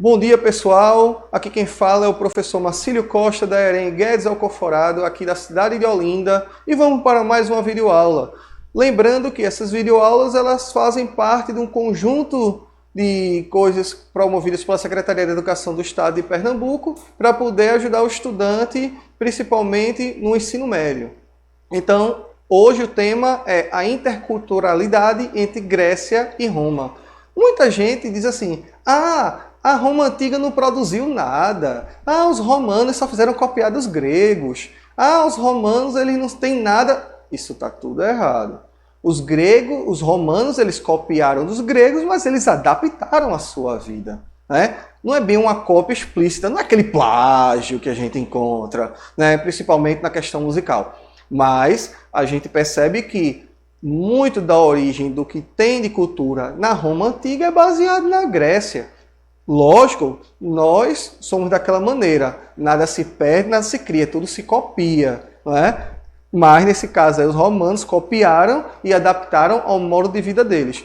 Bom dia, pessoal. Aqui quem fala é o professor Marcílio Costa, da EREM Guedes Alcoforado, aqui da cidade de Olinda, e vamos para mais uma videoaula. Lembrando que essas videoaulas elas fazem parte de um conjunto de coisas promovidas pela Secretaria de Educação do Estado de Pernambuco para poder ajudar o estudante, principalmente no ensino médio. Então, hoje o tema é a interculturalidade entre Grécia e Roma. Muita gente diz assim, a Roma antiga não produziu nada. Os romanos só fizeram copiar dos gregos. Os romanos eles não têm nada. Isso está tudo errado. Os romanos, eles copiaram dos gregos, mas eles adaptaram a sua vida. Né? Não é bem uma cópia explícita, não é aquele plágio que a gente encontra, né? Principalmente na questão musical. Mas a gente percebe que muito da origem do que tem de cultura na Roma antiga é baseado na Grécia. Lógico, nós somos daquela maneira, nada se perde, nada se cria, tudo se copia, não é? Mas nesse caso aí, os romanos copiaram e adaptaram ao modo de vida deles.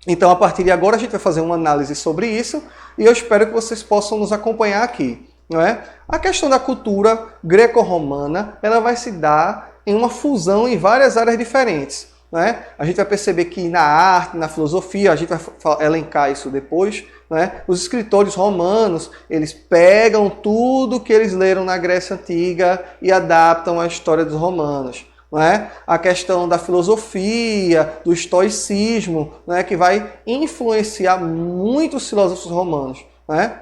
Então, a partir de agora, a gente vai fazer uma análise sobre isso e eu espero que vocês possam nos acompanhar aqui, não é? A questão da cultura greco-romana, ela vai se dar em uma fusão em várias áreas diferentes. Né? A gente vai perceber que na arte, na filosofia, a gente vai elencar isso depois, né? Os escritores romanos, eles pegam tudo que eles leram na Grécia Antiga e adaptam à história dos romanos. Né? A questão da filosofia, do estoicismo, né? Que vai influenciar muitos filósofos romanos. Né?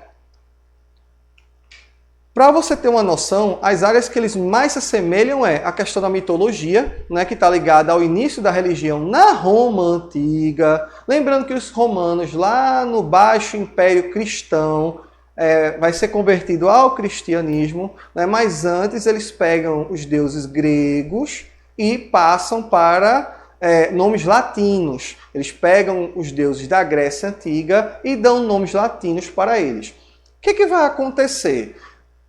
Para você ter uma noção, as áreas que eles mais se assemelham é a questão da mitologia, né, que está ligada ao início da religião na Roma Antiga. Lembrando que os romanos, lá no Baixo Império Cristão, vai ser convertido ao cristianismo, né, mas antes eles pegam os deuses gregos e passam para nomes latinos. Eles pegam os deuses da Grécia Antiga e dão nomes latinos para eles. O que vai acontecer?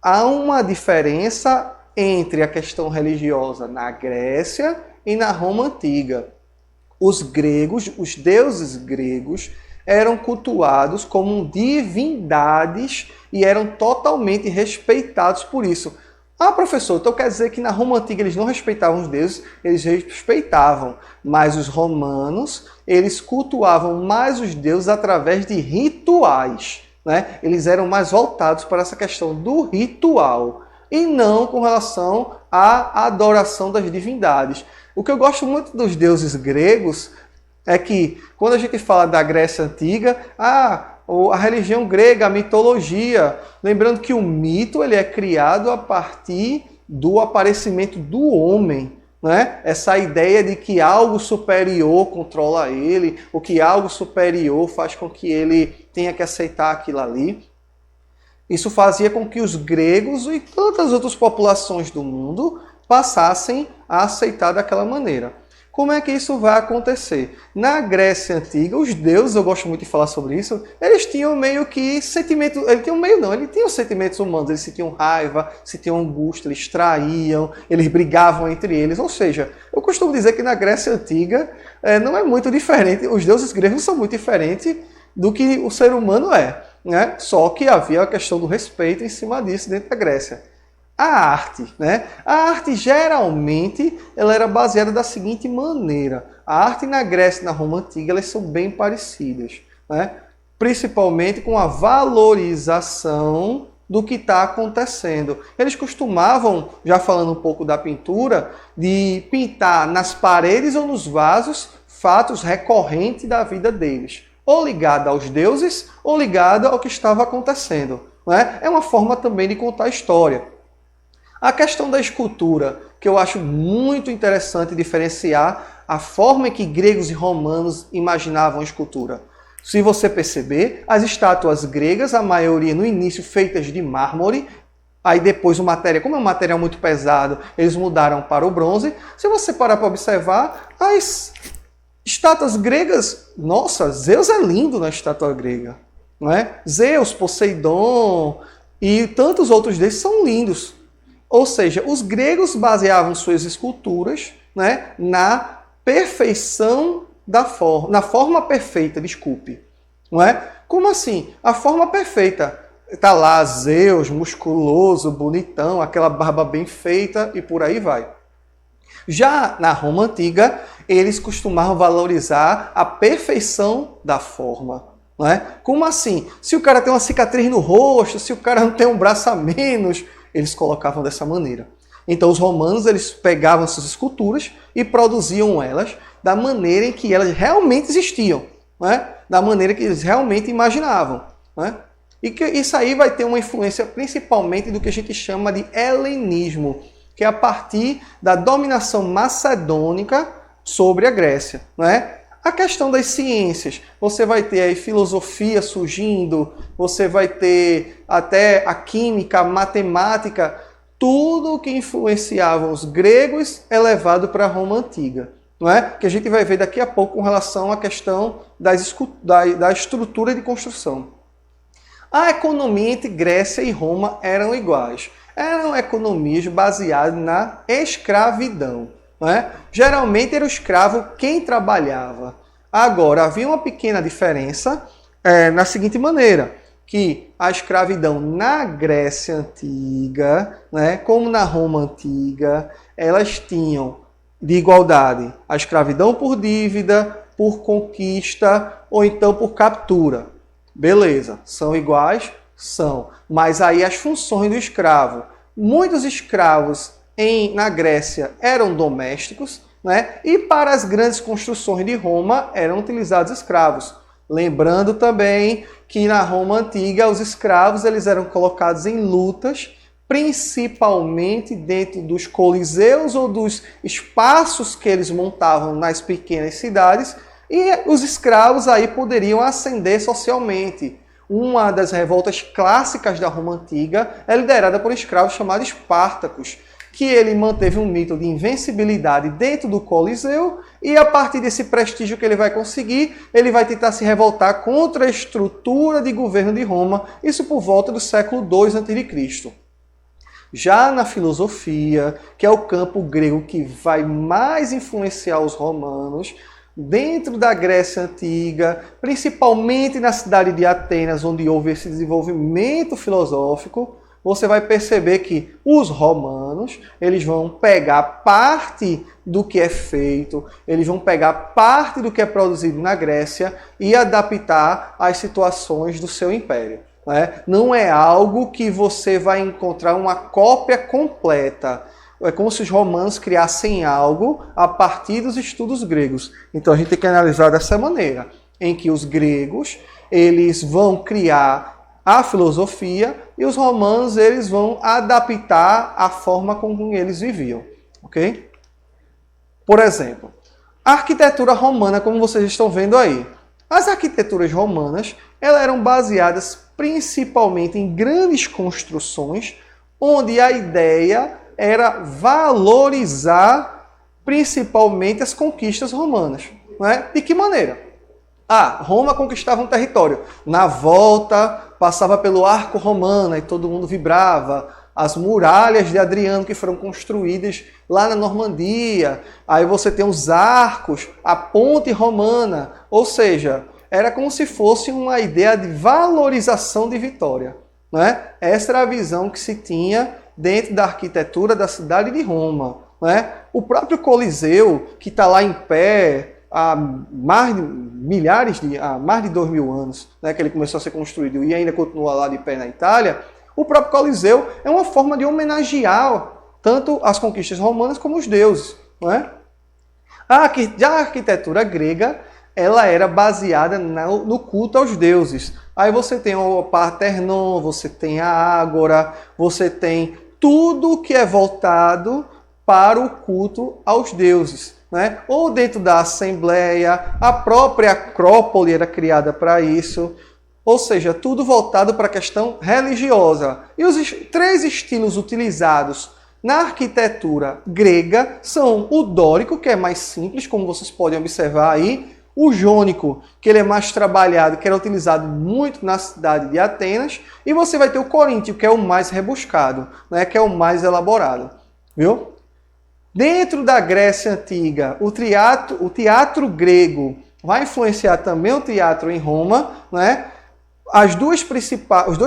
Há uma diferença entre a questão religiosa na Grécia e na Roma Antiga. Os gregos, os deuses gregos, eram cultuados como divindades e eram totalmente respeitados por isso. Professor, então quer dizer que na Roma Antiga eles não respeitavam os deuses? Eles respeitavam, mas os romanos, eles cultuavam mais os deuses através de rituais. Né? Eles eram mais voltados para essa questão do ritual e não com relação à adoração das divindades. O que eu gosto muito dos deuses gregos é que, quando a gente fala da Grécia Antiga, a religião grega, a mitologia, lembrando que o mito ele é criado a partir do aparecimento do homem. Né? Essa ideia de que algo superior controla ele, ou que algo superior faz com que ele tenha que aceitar aquilo ali. Isso fazia com que os gregos e tantas outras populações do mundo passassem a aceitar daquela maneira. Como é que isso vai acontecer? Na Grécia Antiga, os deuses, eu gosto muito de falar sobre isso, eles tinham meio que sentimentos, eles tinham sentimentos humanos, eles sentiam raiva, sentiam angústia, eles traíam, eles brigavam entre eles, ou seja, eu costumo dizer que na Grécia Antiga não é muito diferente, os deuses gregos não são muito diferentes do que o ser humano é, né? Só que havia a questão do respeito em cima disso dentro da Grécia. A arte, né? A arte geralmente ela era baseada da seguinte maneira. A arte na Grécia e na Roma Antiga elas são bem parecidas, né? Principalmente com a valorização do que está acontecendo. Eles costumavam, já falando um pouco da pintura, de pintar nas paredes ou nos vasos fatos recorrentes da vida deles, ou ligado aos deuses ou ligado ao que estava acontecendo. Né? É uma forma também de contar a história. A questão da escultura, que eu acho muito interessante diferenciar a forma em que gregos e romanos imaginavam a escultura. Se você perceber, as estátuas gregas, a maioria no início feitas de mármore, aí depois como é um material muito pesado, eles mudaram para o bronze. Se você parar para observar, as estátuas gregas, nossa, Zeus é lindo na estátua grega. Não é? Zeus, Poseidon e tantos outros desses são lindos. Ou seja, os gregos baseavam suas esculturas, né, na perfeição da forma, na forma perfeita, desculpe. não é? Como assim? A forma perfeita. Está lá Zeus, musculoso, bonitão, aquela barba bem feita e por aí vai. Já na Roma Antiga, eles costumavam valorizar a perfeição da forma. Não é? Como assim? Se o cara tem uma cicatriz no rosto, se o cara não tem um braço a menos, eles colocavam dessa maneira. Então os romanos eles pegavam essas esculturas e produziam elas da maneira em que elas realmente existiam, não é? Da maneira que eles realmente imaginavam. Não é? E que isso aí vai ter uma influência principalmente do que a gente chama de helenismo, que é a partir da dominação macedônica sobre a Grécia. Não é? A questão das ciências, você vai ter aí filosofia surgindo, você vai ter até a química, a matemática, tudo que influenciava os gregos é levado para a Roma Antiga. Não é? Que a gente vai ver daqui a pouco com relação à questão da estrutura de construção. A economia entre Grécia e Roma eram iguais. Eram economias baseadas na escravidão. Não é? Geralmente era o escravo quem trabalhava. Agora, havia uma pequena diferença na seguinte maneira, que a escravidão na Grécia Antiga, né, como na Roma Antiga, elas tinham de igualdade a escravidão por dívida, por conquista ou então por captura. Beleza, são iguais? São. Mas aí as funções do escravo. Muitos escravos na Grécia eram domésticos, né? E para as grandes construções de Roma eram utilizados escravos. Lembrando também que na Roma Antiga os escravos eles eram colocados em lutas, principalmente dentro dos coliseus ou dos espaços que eles montavam nas pequenas cidades, e os escravos aí poderiam ascender socialmente. Uma das revoltas clássicas da Roma Antiga é liderada por um escravo chamado Espartacus, que ele manteve um mito de invencibilidade dentro do Coliseu e a partir desse prestígio que ele vai conseguir, ele vai tentar se revoltar contra a estrutura de governo de Roma, isso por volta do século II a.C. Já na filosofia, que é o campo grego que vai mais influenciar os romanos, dentro da Grécia Antiga, principalmente na cidade de Atenas, onde houve esse desenvolvimento filosófico, você vai perceber que os romanos, eles vão pegar parte do que é feito, eles vão pegar parte do que é produzido na Grécia e adaptar às situações do seu império. Né? Não é algo que você vai encontrar uma cópia completa. É como se os romanos criassem algo a partir dos estudos gregos. Então a gente tem que analisar dessa maneira, em que os gregos eles vão criar a filosofia e os romanos eles vão adaptar a forma como eles viviam, ok? Por exemplo, a arquitetura romana, como vocês estão vendo aí. As arquiteturas romanas elas eram baseadas principalmente em grandes construções, onde a ideia era valorizar principalmente as conquistas romanas. Não é? De que maneira? Roma conquistava um território. Na volta, passava pelo Arco Romano e todo mundo vibrava. As muralhas de Adriano que foram construídas lá na Normandia. Aí você tem os arcos, a ponte romana. Ou seja, era como se fosse uma ideia de valorização de vitória. Né? Essa era a visão que se tinha dentro da arquitetura da cidade de Roma. Né? O próprio Coliseu, que está lá em pé há mais de 2.000 anos, né, que ele começou a ser construído e ainda continua lá de pé na Itália, o próprio Coliseu é uma forma de homenagear tanto as conquistas romanas como os deuses. Não é? Já a arquitetura grega ela era baseada no culto aos deuses. Aí você tem o Parthenon, você tem a Ágora, você tem tudo que é voltado para o culto aos deuses. Né? Ou dentro da Assembleia, a própria Acrópole era criada para isso. Ou seja, tudo voltado para a questão religiosa. E os três estilos utilizados na arquitetura grega são o dórico, que é mais simples, como vocês podem observar aí, o jônico, que ele é mais trabalhado, que era utilizado muito na cidade de Atenas, e você vai ter o coríntio, que é o mais rebuscado, né, que é o mais elaborado. Viu? Dentro da Grécia Antiga, o teatro grego vai influenciar também o teatro em Roma, né? Os dois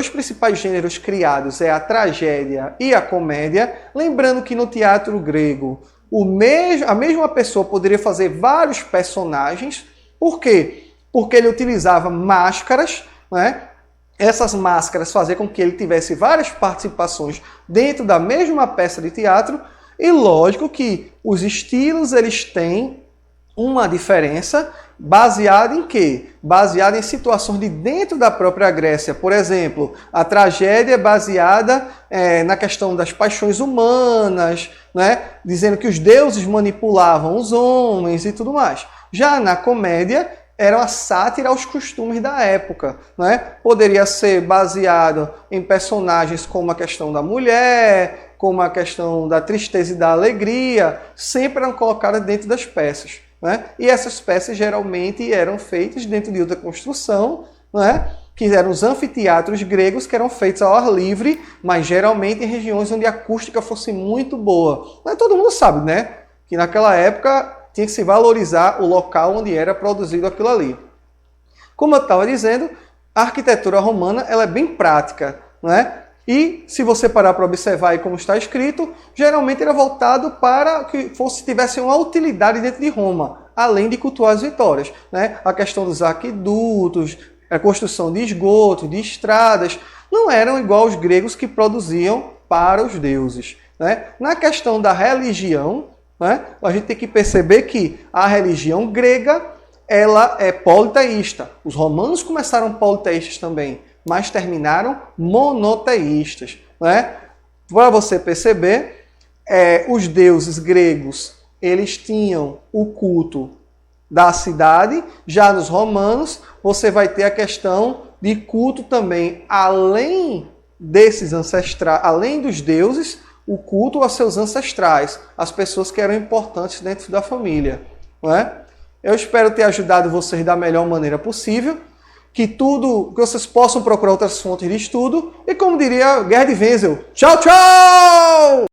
principais gêneros criados é a tragédia e a comédia. Lembrando que no teatro grego, a mesma pessoa poderia fazer vários personagens. Por quê? Porque ele utilizava máscaras, né? Essas máscaras faziam com que ele tivesse várias participações dentro da mesma peça de teatro. E lógico que os estilos eles têm uma diferença baseada em quê? Baseada em situações de dentro da própria Grécia. Por exemplo, a tragédia é baseada na questão das paixões humanas, né? Dizendo que os deuses manipulavam os homens e tudo mais. Já na comédia, era uma sátira aos costumes da época, né? Poderia ser baseado em personagens como a questão da mulher, como a questão da tristeza e da alegria, sempre eram colocadas dentro das peças, né? E essas peças geralmente eram feitas dentro de outra construção, né? Que eram os anfiteatros gregos, que eram feitos ao ar livre, mas geralmente em regiões onde a acústica fosse muito boa. Mas todo mundo sabe, né? Que naquela época tinha que se valorizar o local onde era produzido aquilo ali. Como eu estava dizendo, a arquitetura romana ela é bem prática, né? E se você parar para observar aí como está escrito, geralmente era voltado para que tivesse uma utilidade dentro de Roma, além de cultuar as vitórias, né? A questão dos aquedutos, a construção de esgotos, de estradas, não eram igual aos gregos que produziam para os deuses, né? Na questão da religião, né? A gente tem que perceber que a religião grega ela é politeísta. Os romanos começaram politeístas também, mas terminaram monoteístas, né? Para você perceber, os deuses gregos eles tinham o culto da cidade. Já nos romanos você vai ter a questão de culto também, além desses ancestrais, além dos deuses, o culto aos seus ancestrais, as pessoas que eram importantes dentro da família, não é? Eu espero ter ajudado vocês da melhor maneira possível, que vocês possam procurar outras fontes de estudo e, como diria Gerd Wenzel, tchau, tchau!